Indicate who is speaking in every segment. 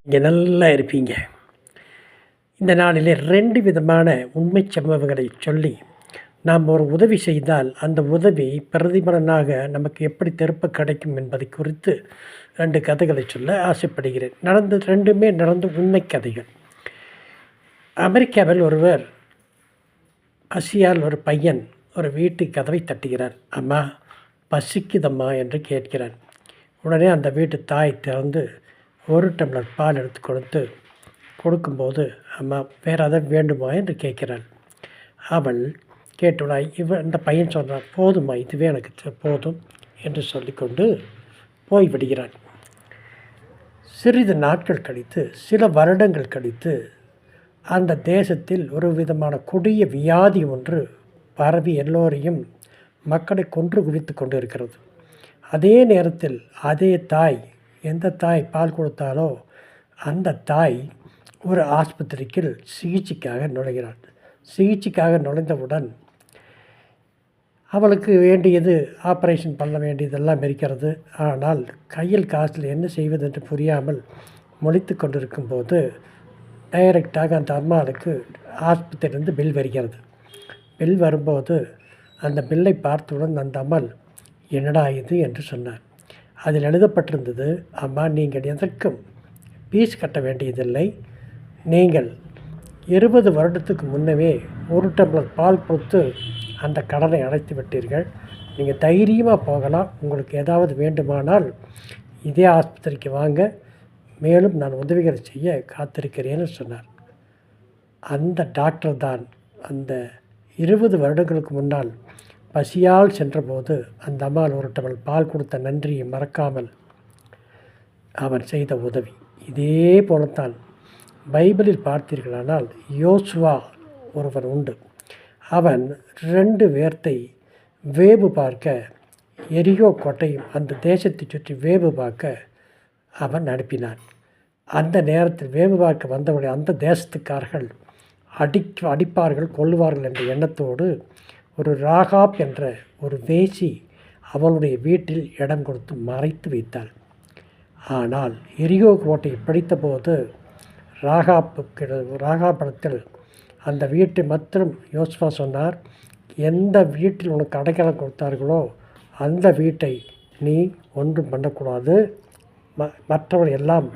Speaker 1: இங்கே நல்லா இருப்பீங்க. இந்த நாளிலே 2 விதமான உண்மை சம்பவங்களை சொல்லி, நாம் ஒரு உதவி செய்தால், அந்த உதவி பிரதிபலனாக நமக்கு எப்படி திரும்ப கிடைக்கும் என்பதை குறித்து 2 கதைகளை சொல்ல ஆசைப்படுகிறேன். 2மே நடந்த உண்மை கதைகள். அமெரிக்காவில் ஒருவர் பசியால் ஒரு பையன் ஒரு வீட்டு கதவை தட்டுகிறார். "அம்மா, பசிக்குதம்மா" என்று கேட்கிறான். உடனே அந்த வீட்டு தாய் திறந்து 1 டம்ளர் பால் எடுத்து கொடுக்கும்போது, "அம்மா, வேறு எதாவது வேண்டுமா?" என்று கேட்கிறாள். அவள் கேட்டுள்ளாய். இந்த பையன் சொல்கிறான், "போதும்மா, இதுவே எனக்கு போதும்" என்று சொல்லிக்கொண்டு போய்விடுகிறான். சிறிது நாட்கள் கழித்து, சில வருடங்கள் கழித்து, அந்த தேசத்தில் ஒரு விதமான கொடிய வியாதி ஒன்று பரவி எல்லோரையும் மக்களை கொன்று குவித்து கொண்டு இருக்கிறது. அதே நேரத்தில் அதே தாய், எந்த தாய் பால் கொடுத்தாலோ அந்த தாய் ஒரு ஆஸ்பத்திரிக்கு சிகிச்சைக்காக நுழைகிறாள். சிகிச்சைக்காக நுழைந்தவுடன் அவளுக்கு வேண்டியது ஆப்ரேஷன் பண்ண வேண்டியதெல்லாம் இருக்கிறது. ஆனால் கையில் காசில் என்ன செய்வது என்று புரியாமல் முழித்து கொண்டிருக்கும்போது டைரெக்டாக அந்த அம்மாளுக்கு ஆஸ்பத்திரியிலிருந்து பில் வருகிறது. பில் வரும்போது அந்த பில்லை பார்த்தவுடன் அந்த அம்மாள், "என்னடா இது?" என்று சொன்னார். அதில் எழுதப்பட்டிருந்தது, "அம்மா, நீங்கள் எதற்கும் ஃபீஸ் கட்ட வேண்டியதில்லை. நீங்கள் 20 வருடத்துக்கு முன்னமே 1 டம்ளர் பால் கொடுத்து அந்த கடனை அடைத்து விட்டீர்கள். நீங்கள் தைரியமாக போகலாம். உங்களுக்கு ஏதாவது வேண்டுமானால் இதே ஆஸ்பத்திரிக்கு வாங்க. மேலும் நான் உதவிகளை செய்ய காத்திருக்கிறேன்னு" சொன்னார். அந்த டாக்டர் தான் அந்த 20 வருடங்களுக்கு முன்னால் பசியால் சென்றபோது அந்த அம்மாள் 1 டம்ளர் பால் கொடுத்த நன்றியை மறக்காமல் அவர் செய்த உதவி. இதே போலத்தான் பைபிளில் பார்த்தீர்களானால் யோசுவா ஒருவன் உண்டு. அவன் 2 பேர்த்தை வேவு பார்க்க, எரிகோ கோட்டையும் அந்த தேசத்தை சுற்றி வேவு பார்க்க அவன் அனுப்பினான். அந்த நேரத்தில் வேவு பார்க்க வந்தவர்கள் அந்த தேசத்துக்காரர்கள் அடிப்பார்கள், கொல்லுவார்கள் என்ற எண்ணத்தோடு ஒரு ராகாப் என்ற ஒரு வேசி அவளுடைய வீட்டில் இடம் கொடுத்து மறைத்து வைத்தாள். எரிகோ கோட்டையை பிடித்தபோது ராகாபடத்தில் அந்த வீட்டை மாத்திரம் யோசுவா சொன்னார், "எந்த வீட்டில் உனக்கு அடைக்கலம் கொடுத்தார்களோ அந்த வீட்டை நீ ஒன்றும் பண்ணக்கூடாது, மற்றவர்கள் எல்லாம்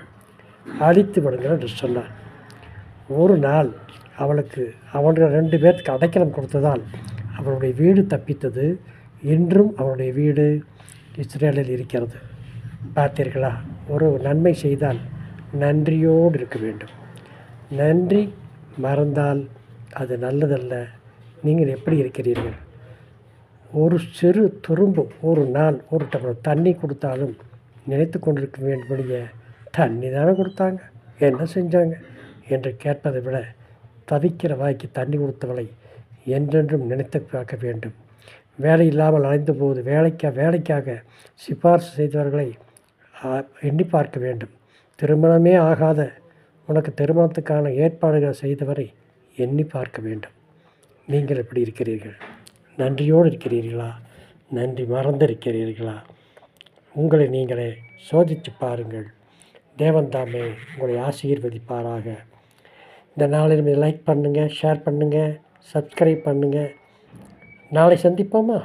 Speaker 1: அழித்து விடுங்கள்" என்று சொன்னார். ஒரு நாள் அவளுடைய 2 பேர்த்துக்கு அடைக்கலம் கொடுத்ததால் அவளுடைய வீடு தப்பித்தது. இன்றும் அவளுடைய வீடு இஸ்ரேலில் இருக்கிறது. பார்த்தீர்களா? ஒரு நன்மை செய்தால் நன்றியோடு இருக்க வேண்டும். நன்றி மறந்தால் அது நல்லதல்ல. நீங்கள் எப்படி இருக்கிறீர்கள்? ஒரு சிறு துரும்பு ஒரு நாள் 1 டம்ளர் தண்ணி கொடுத்தாலும் நினைத்து கொண்டிருக்க வேண்டும்படிய, "தண்ணி தானே கொடுத்தாங்க, என்ன செஞ்சாங்க" என்று கேட்பதை விட, தவிக்கிற வாய்க்கு தண்ணி கொடுத்தவளை என்றென்றும் நினைத்து பார்க்க வேண்டும். வேலை இல்லாமல் அலைந்தபோது வேலைக்காக சிபாரிசு செய்தவர்களை எண்ணி பார்க்க வேண்டும். திருமணமே ஆகாத உனக்கு திருமணத்துக்கான ஏற்பாடுகள் செய்தவரை எண்ணி பார்க்க வேண்டும். நீங்கள் எப்படி இருக்கிறீர்கள்? நன்றியோடு இருக்கிறீர்களா? நன்றி மறந்திருக்கிறீர்களா? உங்களை நீங்களே சோதித்து பாருங்கள். தேவன் தாமே உங்களை ஆசீர்வதிப்பாராக. இந்த நாளில் லைக் பண்ணுங்கள், ஷேர் பண்ணுங்கள், சப்ஸ்கிரைப் பண்ணுங்கள். நாளை சந்திப்போமா?